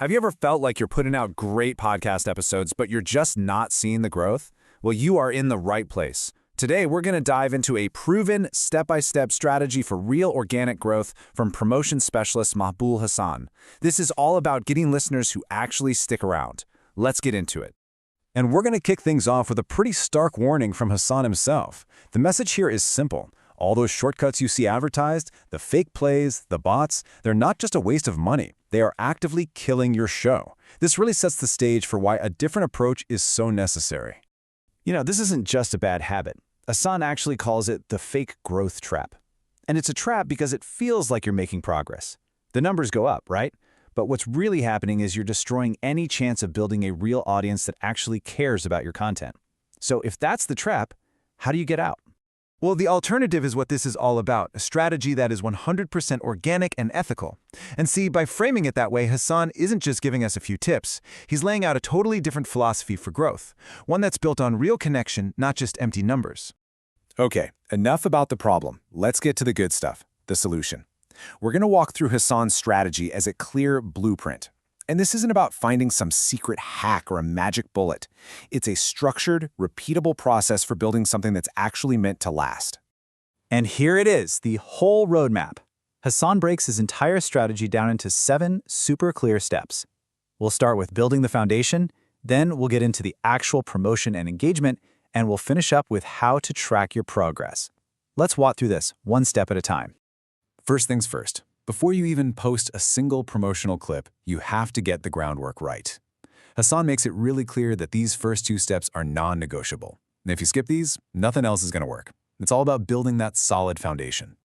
Have you ever felt like you're putting out great podcast episodes, but you're just not seeing the growth? Well, you are in the right place. Today, we're going to dive into a proven step-by-step strategy for real organic growth from promotion specialist Mahbul Hassan. This is all about getting listeners who actually stick around. Let's get into it. And we're going to kick things off with a pretty stark warning from Hassan himself. The message here is simple. All those shortcuts you see advertised, the fake plays, the bots, they're not just a waste of money. They are actively killing your show. This really sets the stage for why a different approach is so necessary. This isn't just a bad habit. Hassan actually calls it the fake growth trap. And it's a trap because it feels like you're making progress. The numbers go up, right? But what's really happening is you're destroying any chance of building a real audience that actually cares about your content. So if that's the trap, how do you get out? Well, the alternative is what this is all about, a strategy that is 100% organic and ethical. And see, by framing it that way, Hassan isn't just giving us a few tips. He's laying out a totally different philosophy for growth, one that's built on real connection, not just empty numbers. Okay, enough about the problem. Let's get to the good stuff, the solution. We're going to walk through Hassan's strategy as a clear blueprint. And this isn't about finding some secret hack or a magic bullet. It's a structured, repeatable process for building something that's actually meant to last. And here it is, the whole roadmap. Hassan breaks his entire strategy down into 7 super clear steps. We'll start with building the foundation, then we'll get into the actual promotion and engagement, and we'll finish up with how to track your progress. Let's walk through this one step at a time. First things first. Before you even post a single promotional clip, you have to get the groundwork right. Hassan makes it really clear that these first 2 steps are non-negotiable. And if you skip these, nothing else is going to work. It's all about building that solid foundation.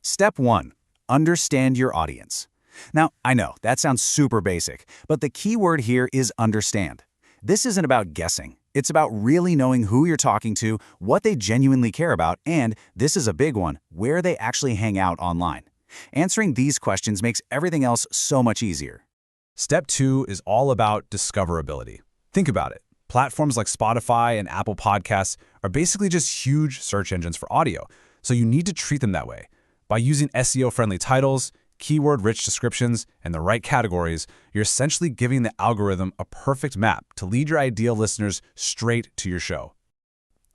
Step 1. Understand your audience. Now, I know, that sounds super basic, but the key word here is understand. This isn't about guessing. It's about really knowing who you're talking to, what they genuinely care about, and, this is a big one, where they actually hang out online. Answering these questions makes everything else so much easier. Step 2 is all about discoverability. Think about it. Platforms like Spotify and Apple Podcasts are basically just huge search engines for audio, so you need to treat them that way. By using SEO-friendly titles, keyword-rich descriptions, and the right categories, you're essentially giving the algorithm a perfect map to lead your ideal listeners straight to your show.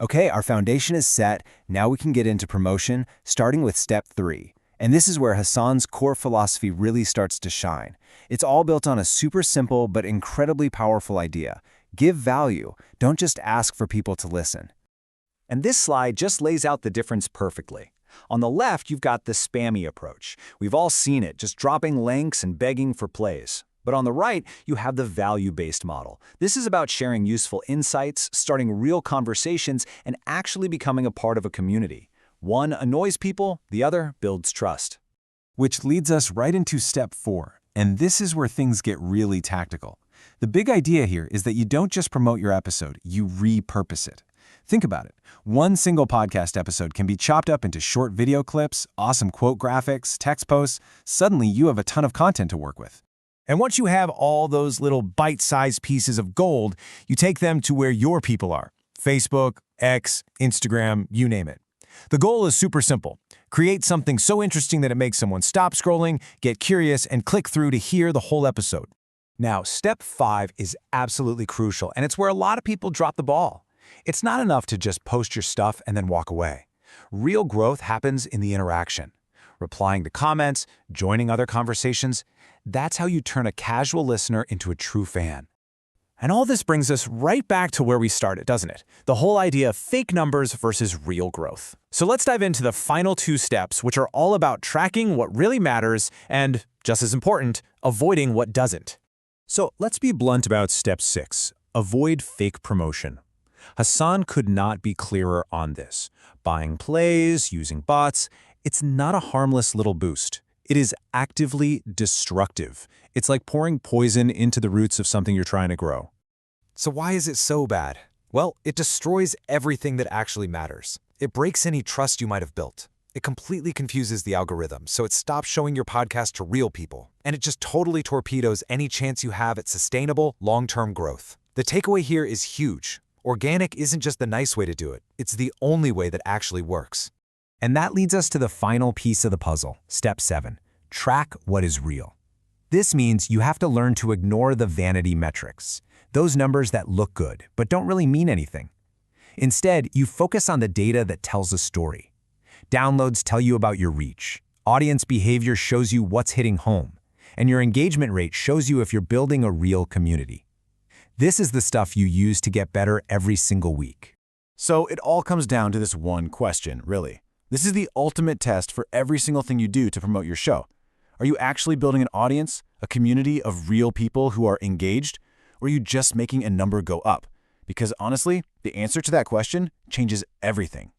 Okay, our foundation is set. Now we can get into promotion, starting with step 3. And this is where Hassan's core philosophy really starts to shine. It's all built on a super simple but incredibly powerful idea. Give value. Don't just ask for people to listen. And this slide just lays out the difference perfectly. On the left, you've got the spammy approach. We've all seen it, just dropping links and begging for plays. But on the right, you have the value-based model. This is about sharing useful insights, starting real conversations, and actually becoming a part of a community. One annoys people, the other builds trust. Which leads us right into step 4, and this is where things get really tactical. The big idea here is that you don't just promote your episode, you repurpose it. Think about it. One single podcast episode can be chopped up into short video clips, awesome quote graphics, text posts. Suddenly, you have a ton of content to work with. And once you have all those little bite-sized pieces of gold, you take them to where your people are. Facebook, X, Instagram, you name it. The goal is super simple. Create something so interesting that it makes someone stop scrolling, get curious, and click through to hear the whole episode. Now, step 5 is absolutely crucial, and it's where a lot of people drop the ball. It's not enough to just post your stuff and then walk away. Real growth happens in the interaction. Replying to comments, joining other conversations, that's how you turn a casual listener into a true fan. And all this brings us right back to where we started, doesn't it? The whole idea of fake numbers versus real growth. So let's dive into the final 2 steps, which are all about tracking what really matters and, just as important, avoiding what doesn't. So let's be blunt about step 6, avoid fake promotion. Hassan could not be clearer on this. Buying plays, using bots, it's not a harmless little boost. It is actively destructive. It's like pouring poison into the roots of something you're trying to grow. So why is it so bad? Well, it destroys everything that actually matters. It breaks any trust you might have built. It completely confuses the algorithm, so it stops showing your podcast to real people. And it just totally torpedoes any chance you have at sustainable, long-term growth. The takeaway here is huge. Organic isn't just the nice way to do it. It's the only way that actually works. And that leads us to the final piece of the puzzle, step 7. Track what is real. This means you have to learn to ignore the vanity metrics, those numbers that look good but don't really mean anything. Instead, you focus on the data that tells a story. Downloads tell you about your reach, audience behavior shows you what's hitting home, and your engagement rate shows you if you're building a real community. This is the stuff you use to get better every single week. So it all comes down to this one question, really. This is the ultimate test for every single thing you do to promote your show. Are you actually building an audience, a community of real people who are engaged, or are you just making a number go up? Because honestly, the answer to that question changes everything.